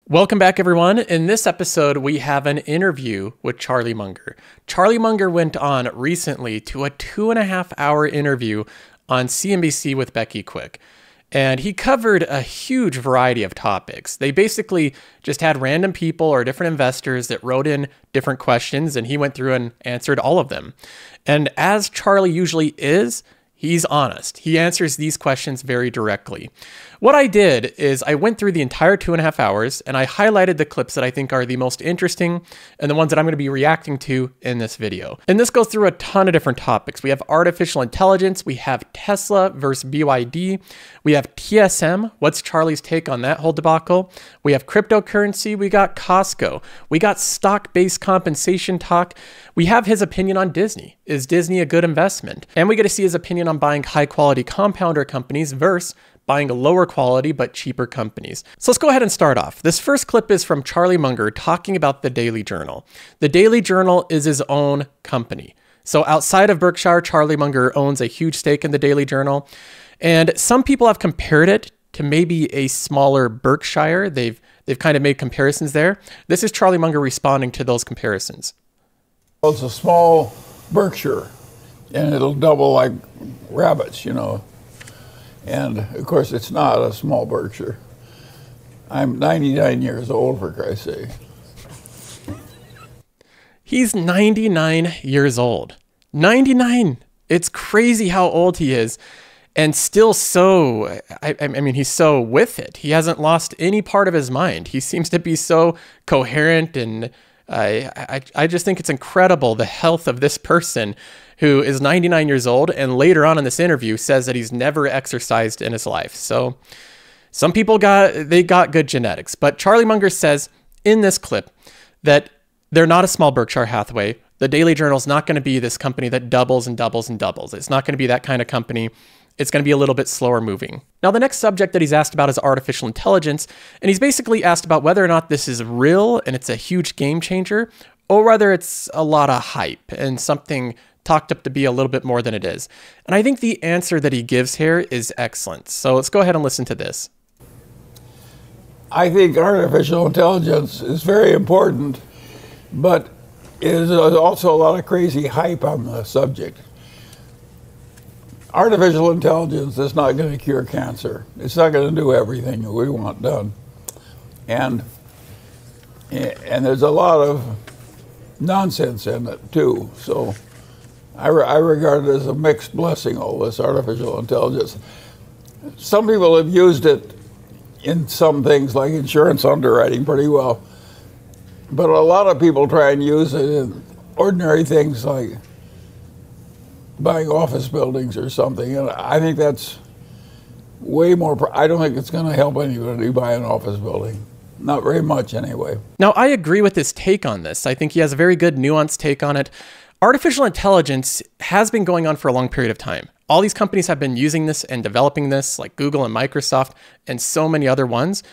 Welcome back, everyone. In this episode, we have an interview with Charlie Munger. Charlie Munger went on recently to a 2.5-hour interview on CNBC with Becky Quick. And he covered a huge variety of topics. They basically just had random people or different investors that wrote in different questions, and he went through and answered all of them. And as Charlie usually is, he's honest. He answers these questions very directly. What I did is I went through the entire 2.5 hours and I highlighted the clips that I think are the most interesting and the ones that I'm going to be reacting to in this video. And this goes through a ton of different topics. We have artificial intelligence, we have Tesla versus BYD, we have TSM, what's Charlie's take on that whole debacle, we have cryptocurrency, we got Costco, we got stock-based compensation talk, we have his opinion on Disney. Is Disney a good investment? And we get to see his opinion on buying high-quality compounder companies versus buying lower quality but cheaper companies. So let's go ahead and start off. This first clip is from Charlie Munger talking about the Daily Journal. The Daily Journal is his own company. So outside of Berkshire, Charlie Munger owns a huge stake in the Daily Journal. And some people have compared it to maybe a smaller Berkshire. They've kind of made comparisons there. This is Charlie Munger responding to those comparisons. Well, it's a small Berkshire, and it'll double like rabbits, you know. And of course, it's not a small Berkshire. I'm 99 years old, for Christ's sake. He's 99 years old. 99! It's crazy how old he is. And still so, I mean, he's so with it. He hasn't lost any part of his mind. He seems to be so coherent, and I just think it's incredible the health of this person who is 99 years old and later on in this interview says that he's never exercised in his life. So some people got good genetics, but Charlie Munger says in this clip that they're not a small Berkshire Hathaway. The Daily Journal is not going to be this company that doubles and doubles and doubles. It's not going to be that kind of company. It's going to be a little bit slower moving. Now, the next subject that he's asked about is artificial intelligence, and he's basically asked about whether or not this is real and it's a huge game changer, or whether it's a lot of hype and something talked up to be a little bit more than it is. And I think the answer that he gives here is excellent. So let's go ahead and listen to this. I think artificial intelligence is very important, but there's also a lot of crazy hype on the subject. Artificial intelligence is not going to cure cancer. It's not going to do everything that we want done. And there's a lot of nonsense in it, too. So I regard it as a mixed blessing, all this artificial intelligence. Some people have used it in some things like insurance underwriting pretty well. But a lot of people try and use it in ordinary things like buying office buildings or something. And I think that's way more, I don't think it's going to help anybody buy an office building. Not very much anyway. Now, I agree with his take on this. I think he has a very good nuanced take on it. Artificial intelligence has been going on for a long period of time. All these companies have been using this and developing this, like Google and Microsoft and so many other ones.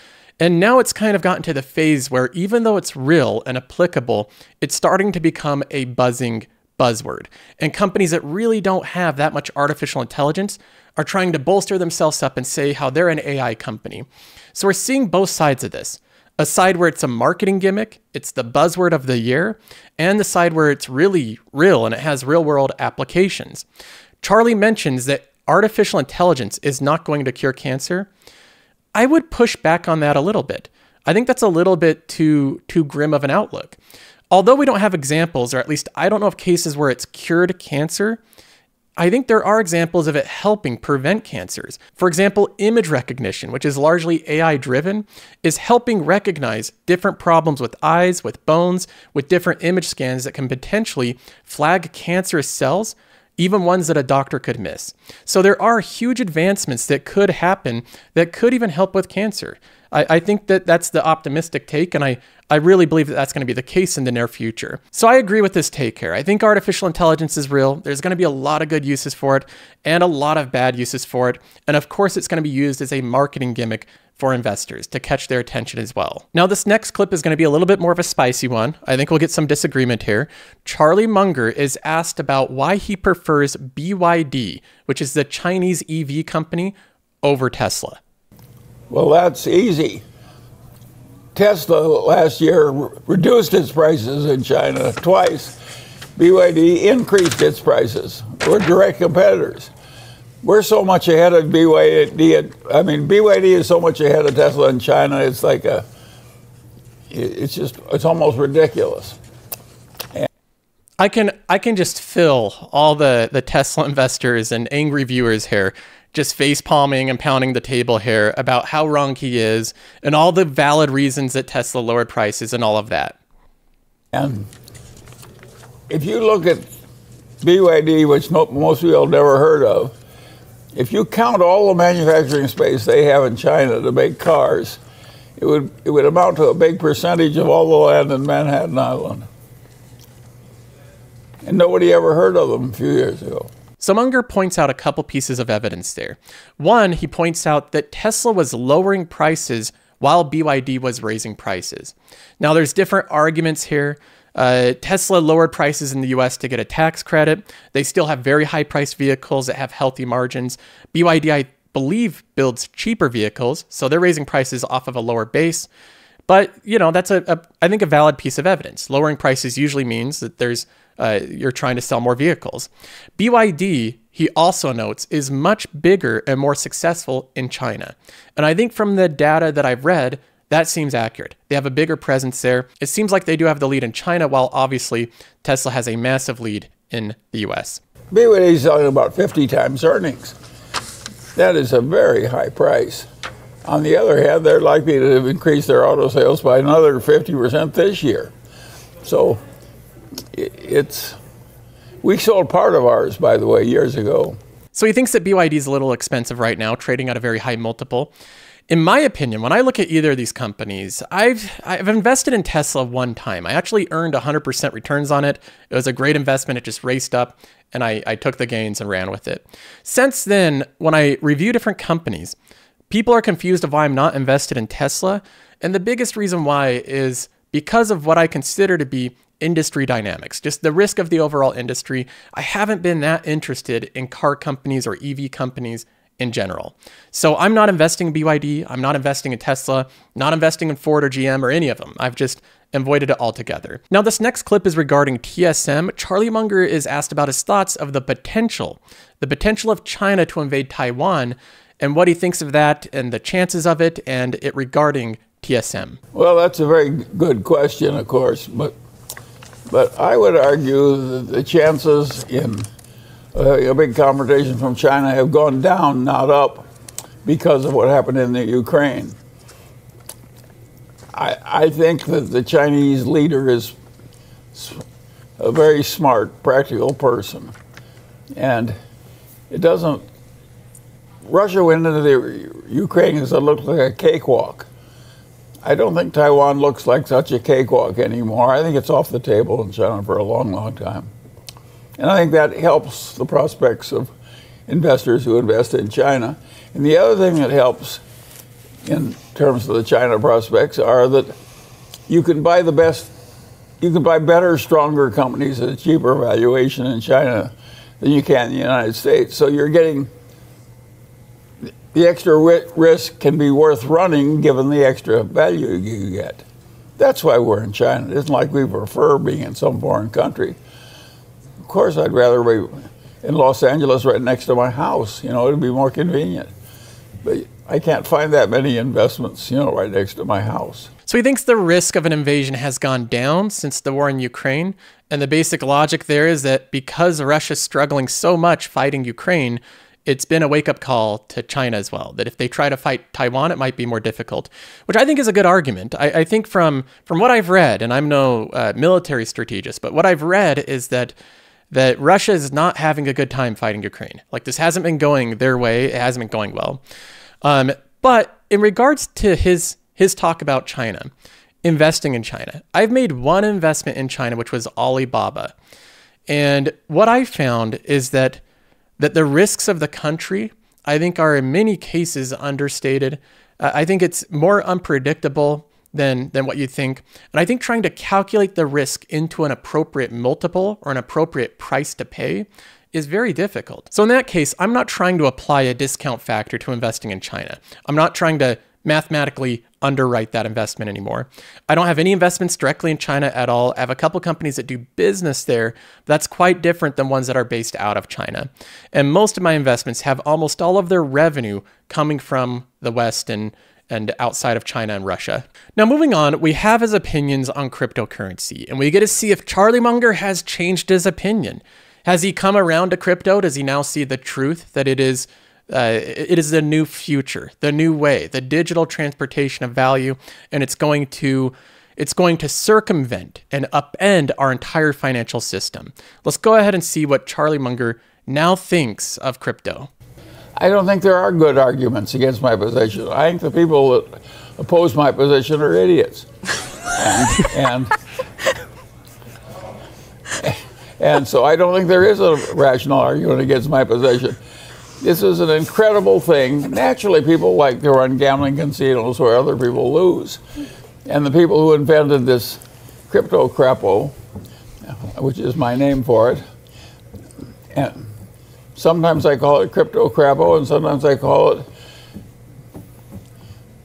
And now it's kind of gotten to the phase where even though it's real and applicable, it's starting to become a buzzing buzzword. And companies that really don't have that much artificial intelligence are trying to bolster themselves up and say how they're an AI company. So we're seeing both sides of this. A side where it's a marketing gimmick, it's the buzzword of the year, and the side where it's really real and it has real world applications. Charlie mentions that artificial intelligence is not going to cure cancer. I would push back on that a little bit. I think that's a little bit too grim of an outlook. Although we don't have examples, or at least I don't know of cases where it's cured cancer, I think there are examples of it helping prevent cancers. For example, image recognition, which is largely AI driven, is helping recognize different problems with eyes, with bones, with different image scans that can potentially flag cancerous cells, even ones that a doctor could miss. So there are huge advancements that could happen that could even help with cancer. I think that that's the optimistic take, and I really believe that that's going to be the case in the near future. So I agree with this take here. I think artificial intelligence is real. There's going to be a lot of good uses for it and a lot of bad uses for it. And of course, it's going to be used as a marketing gimmick for investors to catch their attention as well. Now, this next clip is going to be a little bit more of a spicy one. I think we'll get some disagreement here. Charlie Munger is asked about why he prefers BYD, which is the Chinese EV company, over Tesla. Well, that's easy. Tesla last year reduced its prices in China twice. BYD increased its prices. We're direct competitors. We're so much ahead of BYD. I mean, BYD is so much ahead of Tesla in China. It's like it's almost ridiculous. I can just feel all the Tesla investors and angry viewers here just face palming and pounding the table here about how wrong he is and all the valid reasons that Tesla lowered prices and all of that. And if you look at BYD, which most people have never heard of, if you count all the manufacturing space they have in China to make cars, it would amount to a big percentage of all the land in Manhattan Island. And nobody ever heard of them a few years ago. So Munger points out a couple pieces of evidence there. One, he points out that Tesla was lowering prices while BYD was raising prices. Now, there's different arguments here. Tesla lowered prices in the US to get a tax credit. They still have very high priced vehicles that have healthy margins. BYD, I believe, builds cheaper vehicles, so they're raising prices off of a lower base. But, you know, that's I think a valid piece of evidence. Lowering prices usually means that you're trying to sell more vehicles. BYD, he also notes, is much bigger and more successful in China. And I think from the data that I've read, that seems accurate. They have a bigger presence there. It seems like they do have the lead in China, while obviously Tesla has a massive lead in the US. BYD is selling about 50 times earnings. That is a very high price. On the other hand, they're likely to increase their auto sales by another 50% this year. So we sold part of ours, by the way, years ago. So he thinks that BYD is a little expensive right now, trading at a very high multiple. In my opinion, when I look at either of these companies, I've invested in Tesla one time. I actually earned 100% returns on it. It was a great investment. It just raced up, and I took the gains and ran with it. Since then, when I review different companies, people are confused of why I'm not invested in Tesla. And the biggest reason why is because of what I consider to be industry dynamics, just the risk of the overall industry. I haven't been that interested in car companies or EV companies in general. So I'm not investing in BYD. I'm not investing in Tesla, not investing in Ford or GM or any of them. I've just avoided it altogether. Now, this next clip is regarding TSM. Charlie Munger is asked about his thoughts of the potential of China to invade Taiwan and what he thinks of that and the chances of it and it regarding TSM. Well, that's a very good question, of course, but I would argue that the chances in a big confrontation from China have gone down, not up, because of what happened in the Ukraine. I think that the Chinese leader is a very smart, practical person. And Russia went into the Ukraine because it looked like a cakewalk. I don't think Taiwan looks like such a cakewalk anymore. I think it's off the table in China for a long, long time. And I think that helps the prospects of investors who invest in China. And the other thing that helps in terms of the China prospects are that you can buy better, stronger companies at a cheaper valuation in China than you can in the United States. So you're getting the extra risk can be worth running given the extra value you get. That's why we're in China. It isn't like we prefer being in some foreign country. Of course, I'd rather be in Los Angeles right next to my house. You know, it'd be more convenient. But I can't find that many investments, you know, right next to my house. So he thinks the risk of an invasion has gone down since the war in Ukraine. And the basic logic there is that because Russia's struggling so much fighting Ukraine, it's been a wake-up call to China as well, that if they try to fight Taiwan, it might be more difficult, which I think is a good argument. I think from what I've read, and I'm no military strategist, but what I've read is that Russia is not having a good time fighting Ukraine. Like, this hasn't been going their way. It hasn't been going well. But in regards to his talk about China, investing in China, I've made one investment in China, which was Alibaba. And what I found is that the risks of the country, I think, are in many cases understated. I think it's more unpredictable than what you think. And I think trying to calculate the risk into an appropriate multiple or an appropriate price to pay is very difficult. So in that case, I'm not trying to apply a discount factor to investing in China. I'm not trying to mathematically underwrite that investment anymore. I don't have any investments directly in China at all. I have a couple companies that do business there. That's quite different than ones that are based out of China. And most of my investments have almost all of their revenue coming from the West and outside of China and Russia. Now, moving on, we have his opinions on cryptocurrency, and we get to see if Charlie Munger has changed his opinion. Has he come around to crypto? Does he now see the truth that it is the new future, the new way, the digital transportation of value, and it's going to circumvent and upend our entire financial system? Let's go ahead and see what Charlie Munger now thinks of crypto. I don't think there are good arguments against my position. I think the people that oppose my position are idiots. And so I don't think there is a rational argument against my position. This is an incredible thing. Naturally, people like to run gambling casinos where other people lose. And the people who invented this crypto crapo, which is my name for it, and sometimes I call it crypto crapo, and sometimes I call it,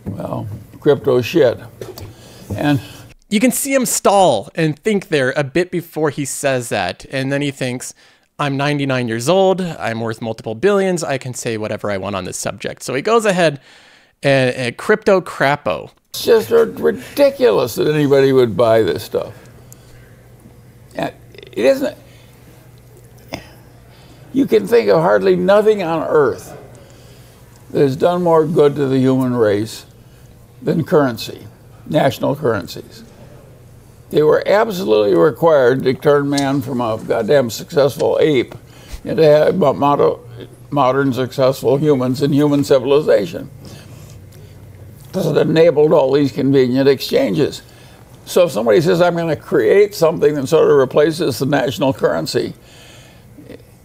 well, crypto shit. And you can see him stall and think there a bit before he says that. And then he thinks, I'm 99 years old, I'm worth multiple billions, I can say whatever I want on this subject. So he goes ahead and crypto crapo. It's just ridiculous that anybody would buy this stuff. And it isn't. You can think of hardly nothing on earth that has done more good to the human race than currency, national currencies. They were absolutely required to turn man from a goddamn successful ape into modern successful humans in human civilization. Because it enabled all these convenient exchanges. So if somebody says, I'm going to create something that sort of replaces the national currency,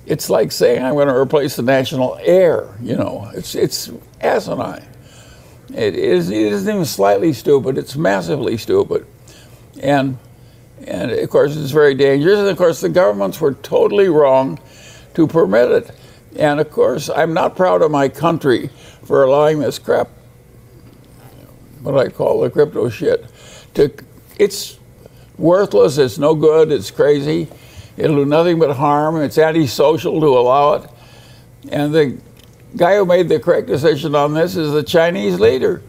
it's like saying I'm going to replace the national air, you know. It's asinine. It isn't even slightly stupid, it's massively stupid. And of course it's very dangerous, and of course the governments were totally wrong to permit it. And of course I'm not proud of my country for allowing this crap, what I call the crypto shit, it's worthless, it's no good, it's crazy. It'll do nothing but harm. It's antisocial to allow it. And the guy who made the correct decision on this is the Chinese leader.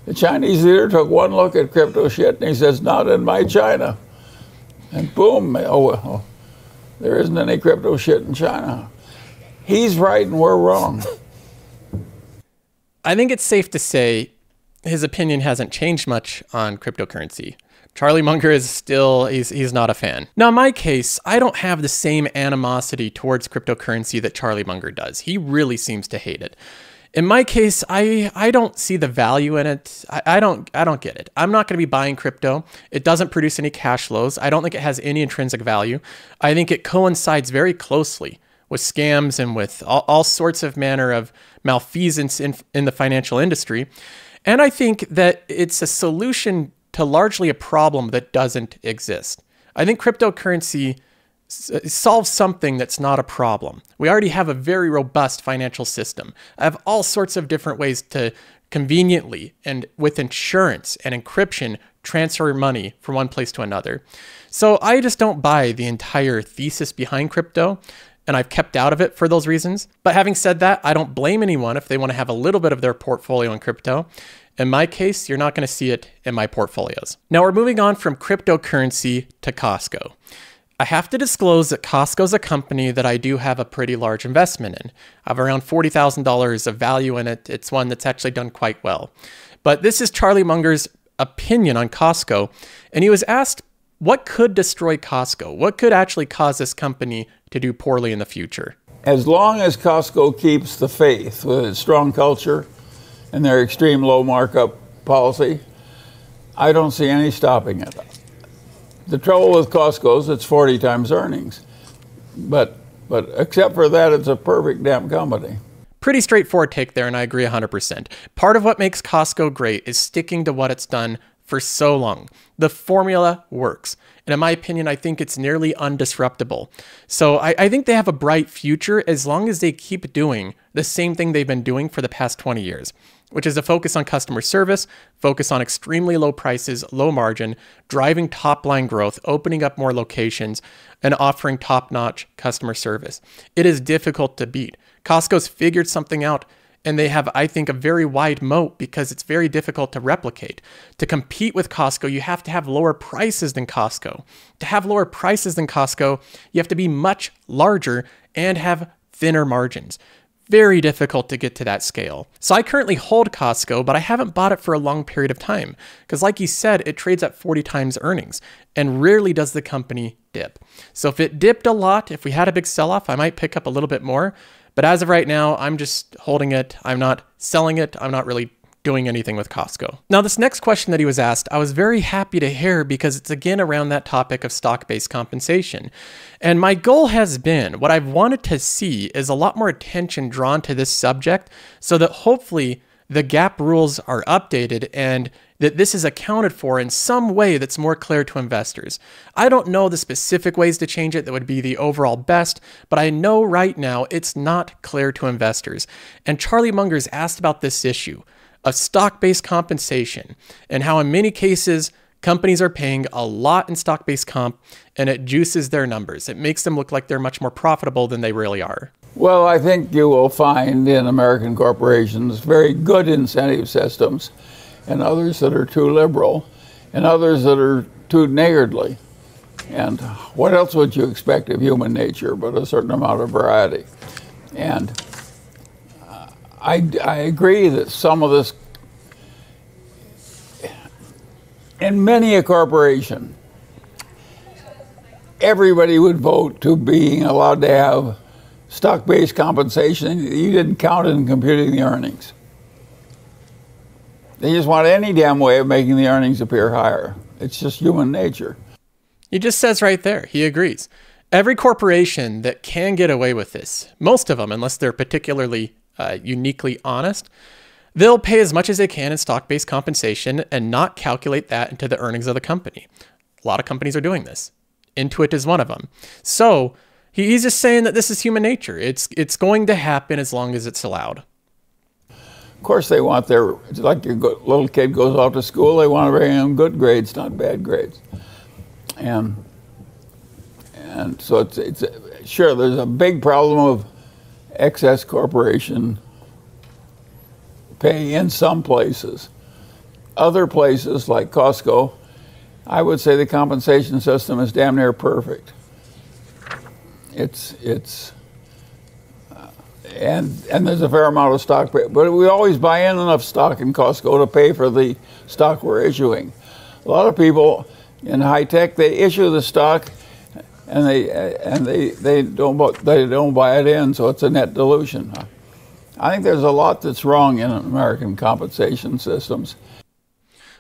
The Chinese leader took one look at crypto shit and he says, not in my China. And boom, oh well, there isn't any crypto shit in China. He's right and we're wrong. I think it's safe to say his opinion hasn't changed much on cryptocurrency. Charlie Munger is still, he's not a fan. Now, in my case, I don't have the same animosity towards cryptocurrency that Charlie Munger does. He really seems to hate it. In my case, I don't see the value in it. I don't get it. I'm not going to be buying crypto. It doesn't produce any cash flows. I don't think it has any intrinsic value. I think it coincides very closely with scams and with all sorts of manner of malfeasance in the financial industry. And I think that it's a solution to largely a problem that doesn't exist. I think cryptocurrency solves something that's not a problem. We already have a very robust financial system. I have all sorts of different ways to conveniently and with insurance and encryption transfer money from one place to another. So I just don't buy the entire thesis behind crypto, and I've kept out of it for those reasons. But having said that, I don't blame anyone if they want to have a little bit of their portfolio in crypto. In my case, you're not going to see it in my portfolios. Now we're moving on from cryptocurrency to Costco. I have to disclose that Costco is a company that I do have a pretty large investment in. I have around $40,000 of value in it. It's one that's actually done quite well. But this is Charlie Munger's opinion on Costco. And he was asked, what could destroy Costco? What could actually cause this company to do poorly in the future? As long as Costco keeps the faith with its strong culture and their extreme low markup policy, I don't see any stopping it. The trouble with Costco is it's 40 times earnings. But except for that, it's a perfect damn company. Pretty straightforward take there, and I agree 100%. Part of what makes Costco great is sticking to what it's done for so long. The formula works. And in my opinion, I think it's nearly undisruptible. So I think they have a bright future as long as they keep doing the same thing they've been doing for the past 20 years, which is a focus on customer service, focus on extremely low prices, low margin, driving top line growth, opening up more locations, and offering top-notch customer service. It is difficult to beat. Costco's figured something out, and they have, I think, a very wide moat because it's very difficult to replicate. To compete with Costco, you have to have lower prices than Costco. To have lower prices than Costco, you have to be much larger and have thinner margins. Very difficult to get to that scale. So I currently hold Costco, but I haven't bought it for a long period of time because like you said, it trades at 40 times earnings and rarely does the company dip. So if it dipped a lot, if we had a big sell-off, I might pick up a little bit more. But as of right now, I'm just holding it. I'm not selling it. I'm not really doing anything with Costco. Now, this next question that he was asked, I was very happy to hear because it's again around that topic of stock-based compensation. And my goal has been, what I've wanted to see is a lot more attention drawn to this subject so that hopefully the GAAP rules are updated and that this is accounted for in some way that's more clear to investors. I don't know the specific ways to change it that would be the overall best, but I know right now it's not clear to investors. And Charlie Munger's asked about this issue of stock-based compensation and how in many cases companies are paying a lot in stock-based comp and it juices their numbers. It makes them look like they're much more profitable than they really are. Well, I think you will find in American corporations very good incentive systems and others that are too liberal and others that are too niggardly. And what else would you expect of human nature but a certain amount of variety? And I agree that some of this, in many a corporation, everybody would vote to being allowed to have stock-based compensation. You didn't count it in computing the earnings. They just want any damn way of making the earnings appear higher. It's just human nature. He just says right there, he agrees. Every corporation that can get away with this, most of them, unless they're particularly uniquely honest, they'll pay as much as they can in stock-based compensation and not calculate that into the earnings of the company. A lot of companies are doing this. Intuit is one of them. So he's just saying that this is human nature. It's going to happen as long as it's allowed. Of course, they want their, it's like your little kid goes off to school, they want to bring in good grades, not bad grades. And so it's sure, there's a big problem of excess corporation pay in some places. Other places, like Costco, I would say the compensation system is damn near perfect. And there's a fair amount of stock, but we always buy in enough stock in Costco to pay for the stock we're issuing. A lot of people in high tech, they issue the stock and they don't buy it in, so it's a net dilution. I think there's a lot that's wrong in American compensation systems.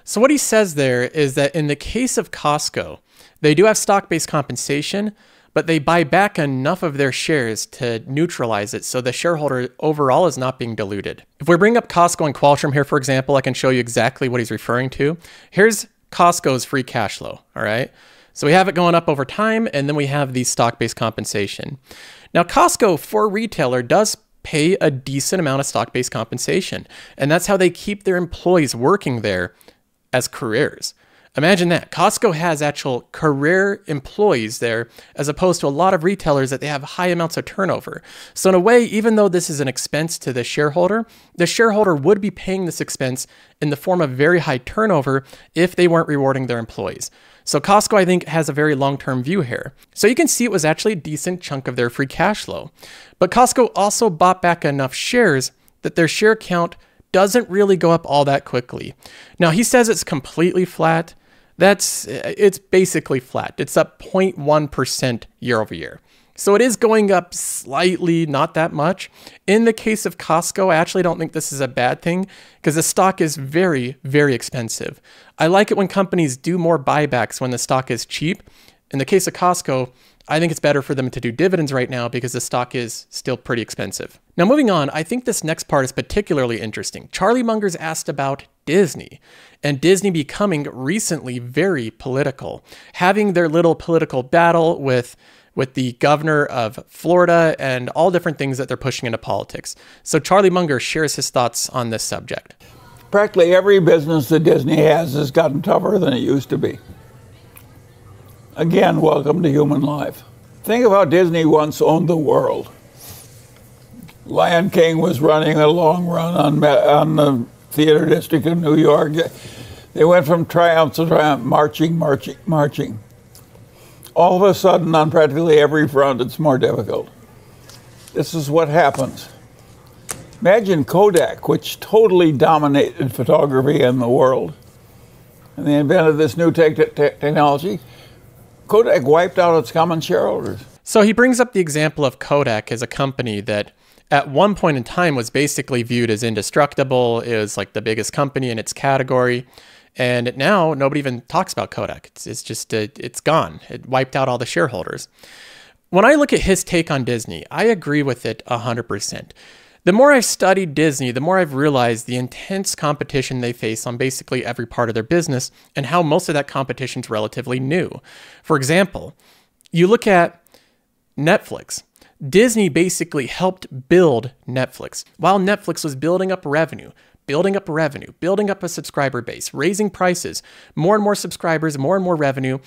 So what he says there is that in the case of Costco, they do have stock-based compensation, but they buy back enough of their shares to neutralize it so the shareholder overall is not being diluted. If we bring up Costco and Qualcomm here, for example, I can show you exactly what he's referring to. Here's Costco's free cash flow, all right? So we have it going up over time, and then we have the stock-based compensation. Now, Costco, for a retailer, does pay a decent amount of stock-based compensation, and that's how they keep their employees working there as careers. Imagine that. Costco has actual career employees there as opposed to a lot of retailers that they have high amounts of turnover. So in a way, even though this is an expense to the shareholder would be paying this expense in the form of very high turnover if they weren't rewarding their employees. So Costco, I think, has a very long-term view here. So you can see it was actually a decent chunk of their free cash flow. But Costco also bought back enough shares that their share count doesn't really go up all that quickly. Now, he says it's completely flat. It's basically flat. It's up 0.1% year over year. So it is going up slightly, not that much. In the case of Costco, I actually don't think this is a bad thing because the stock is very, very expensive. I like it when companies do more buybacks when the stock is cheap. In the case of Costco, I think it's better for them to do dividends right now because the stock is still pretty expensive. Now, moving on, I think this next part is particularly interesting. Charlie Munger's asked about Disney, and Disney becoming recently very political, having their little political battle with the governor of Florida and all different things that they're pushing into politics. So Charlie Munger shares his thoughts on this subject. Practically every business that Disney has gotten tougher than it used to be. Again, welcome to human life. Think of how Disney once owned the world. Lion King was running a long run on the theater district of New York. They went from triumph to triumph, marching. All of a sudden, on practically every front, it's more difficult. This is what happens. Imagine Kodak, which totally dominated photography in the world, and they invented this new technology. Kodak wiped out its common shareholders. So he brings up the example of Kodak as a company that at one point in time was basically viewed as indestructible. It was like the biggest company in its category. And now nobody even talks about Kodak. It's just, it's gone. It wiped out all the shareholders. When I look at his take on Disney, I agree with it 100%. The more I've studied Disney, the more I've realized the intense competition they face on basically every part of their business and how most of that competition is relatively new. For example, you look at Netflix. Disney basically helped build Netflix while Netflix was building up revenue, building up a subscriber base, raising prices, more and more subscribers, more and more revenue.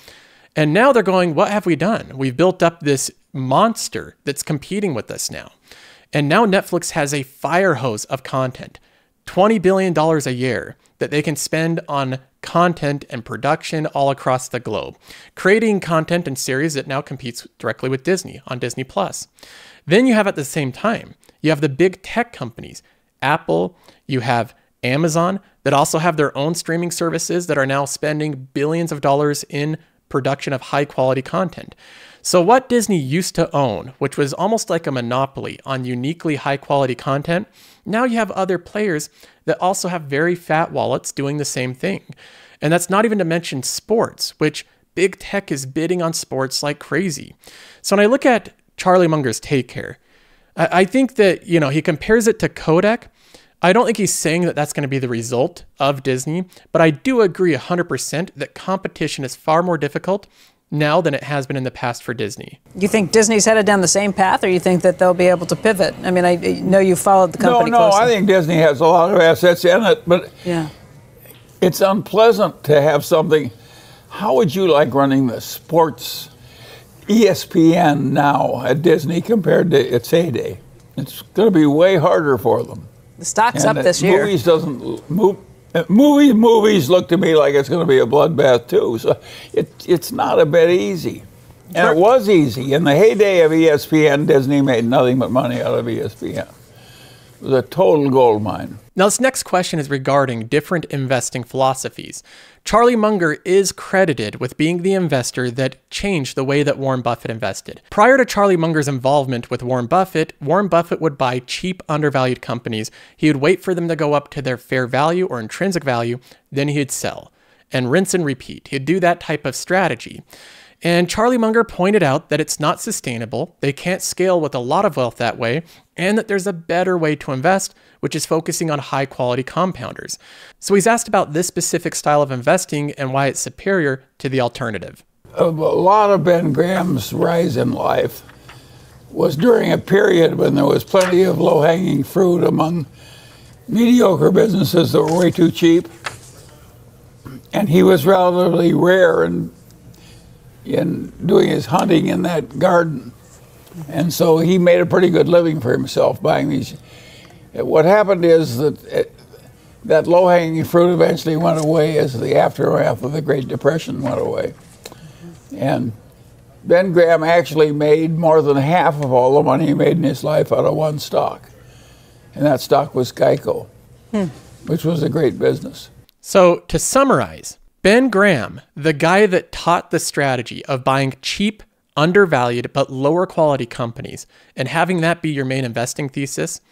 And now they're going, what have we done? We've built up this monster that's competing with us now. And now Netflix has a fire hose of content, $20 billion a year that they can spend on content and production all across the globe, creating content and series that now competes directly with Disney on Disney+. Then you have at the same time, you have the big tech companies, Apple, you have Amazon that also have their own streaming services that are now spending billions of dollars in production of high quality content. So what Disney used to own, which was almost like a monopoly on uniquely high quality content, now you have other players that also have very fat wallets doing the same thing. And that's not even to mention sports, which big tech is bidding on sports like crazy. So when I look at Charlie Munger's take here, I think that, you know, he compares it to Kodak. I don't think he's saying that that's going to be the result of Disney, but I do agree 100% that competition is far more difficult now than it has been in the past for Disney. You think Disney's headed down the same path, or you think that they'll be able to pivot? I mean, I know you followed the company closely. I think Disney has a lot of assets in it, but yeah, it's unpleasant to have something. How would you like running the sports ESPN now at Disney compared to its heyday? It's going to be way harder for them. The stock's up this year. Movies look to me like it's going to be a bloodbath too. So it's not a bit easy. And it was easy. In the heyday of ESPN, Disney made nothing but money out of ESPN. It was a total gold mine. Now, this next question is regarding different investing philosophies. Charlie Munger is credited with being the investor that changed the way that Warren Buffett invested. Prior to Charlie Munger's involvement with Warren Buffett would buy cheap, undervalued companies. He would wait for them to go up to their fair value or intrinsic value, then he'd sell and rinse and repeat. He'd do that type of strategy. And Charlie Munger pointed out that it's not sustainable, they can't scale with a lot of wealth that way, and that there's a better way to invest, which is focusing on high-quality compounders. So he's asked about this specific style of investing and why it's superior to the alternative. A lot of Ben Graham's rise in life was during a period when there was plenty of low-hanging fruit among mediocre businesses that were way too cheap, and he was relatively rare in doing his hunting in that garden. And so he made a pretty good living for himself buying these. What happened is that that low-hanging fruit eventually went away as the aftermath of the Great Depression went away. And Ben Graham actually made more than half of all the money he made in his life out of one stock. And that stock was Geico, which was a great business. So to summarize, Ben Graham, the guy that taught the strategy of buying cheap, undervalued, but lower quality companies and having that be your main investing thesis,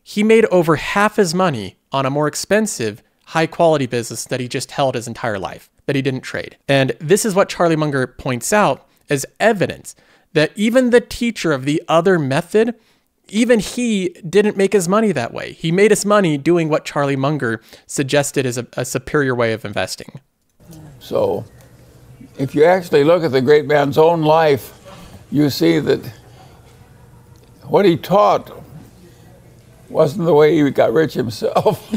he made over half his money on a more expensive, high quality business that he just held his entire life, that he didn't trade. And this is what Charlie Munger points out as evidence that even the teacher of the other method, even he didn't make his money that way. He made his money doing what Charlie Munger suggested as a superior way of investing. So if you actually look at the great man's own life, you see that what he taught wasn't the way he got rich himself.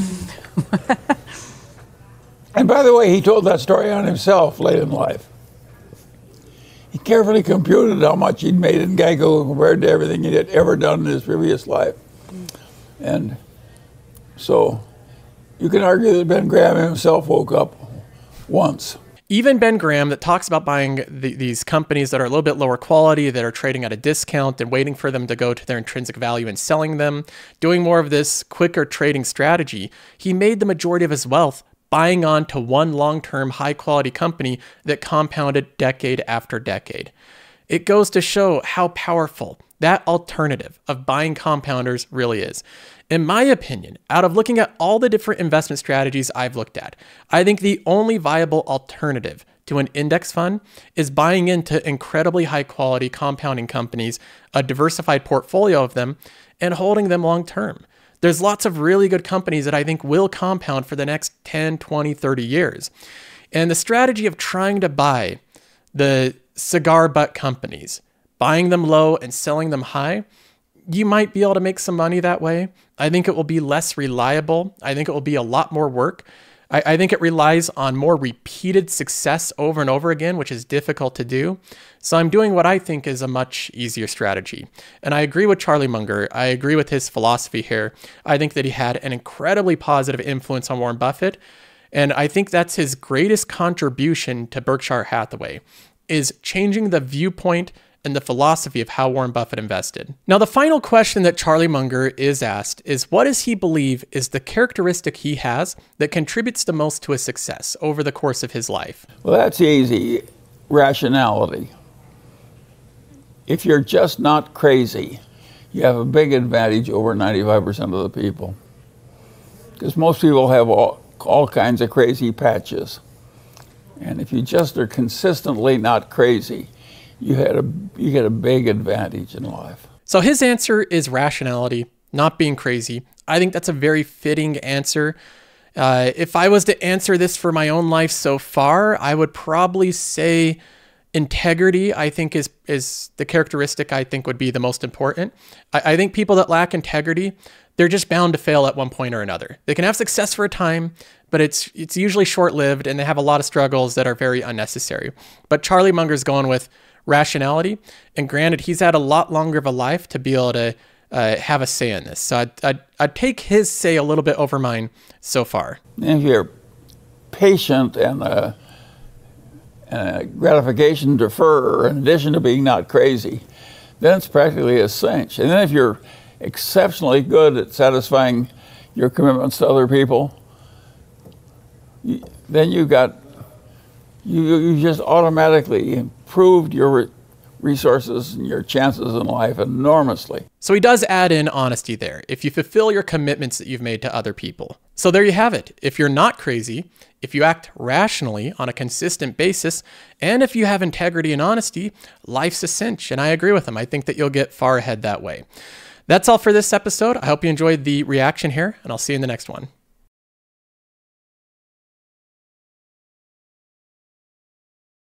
And by the way, he told that story on himself late in life. He carefully computed how much he'd made in Geico compared to everything he had ever done in his previous life. And so you can argue that Ben Graham himself woke up once. Even Ben Graham, that talks about buying these companies that are a little bit lower quality, that are trading at a discount and waiting for them to go to their intrinsic value and selling them, doing more of this quicker trading strategy, he made the majority of his wealth buying on to one long-term high-quality company that compounded decade after decade. It goes to show how powerful that alternative of buying compounders really is. In my opinion, out of looking at all the different investment strategies I've looked at, I think the only viable alternative to an index fund is buying into incredibly high-quality compounding companies, a diversified portfolio of them, and holding them long-term. There's lots of really good companies that I think will compound for the next 10, 20, 30 years. And the strategy of trying to buy the cigar butt companies, buying them low and selling them high, you might be able to make some money that way. I think it will be less reliable. I think it will be a lot more work. I think it relies on more repeated success over and over again, which is difficult to do. So I'm doing what I think is a much easier strategy. And I agree with Charlie Munger. I agree with his philosophy here. I think that he had an incredibly positive influence on Warren Buffett. And I think that's his greatest contribution to Berkshire Hathaway, is changing the viewpoint and the philosophy of how Warren Buffett invested. Now, the final question that Charlie Munger is asked is, what does he believe is the characteristic he has that contributes the most to his success over the course of his life? Well, that's easy. Rationality. If you're just not crazy, you have a big advantage over 95% of the people. Because most people have all kinds of crazy patches. And if you just are consistently not crazy, you get a big advantage in life. So his answer is rationality, not being crazy. I think that's a very fitting answer. If I was to answer this for my own life so far, I would probably say integrity, I think, is the characteristic I think would be the most important. I think people that lack integrity, they're just bound to fail at one point or another. They can have success for a time, but it's usually short-lived, and they have a lot of struggles that are very unnecessary. But Charlie Munger's going with rationality, and granted, he's had a lot longer of a life to be able to have a say in this. So I'd take his say a little bit over mine so far. If you're patient and gratification deferrer, in addition to being not crazy, then it's practically a cinch. And then if you're exceptionally good at satisfying your commitments to other people, then you just automatically improved your resources and your chances in life enormously. So he does add in honesty there, if you fulfill your commitments that you've made to other people. So there you have it. If you're not crazy, if you act rationally on a consistent basis, and if you have integrity and honesty, life's a cinch. And I agree with him. I think that you'll get far ahead that way. That's all for this episode. I hope you enjoyed the reaction here, and I'll see you in the next one.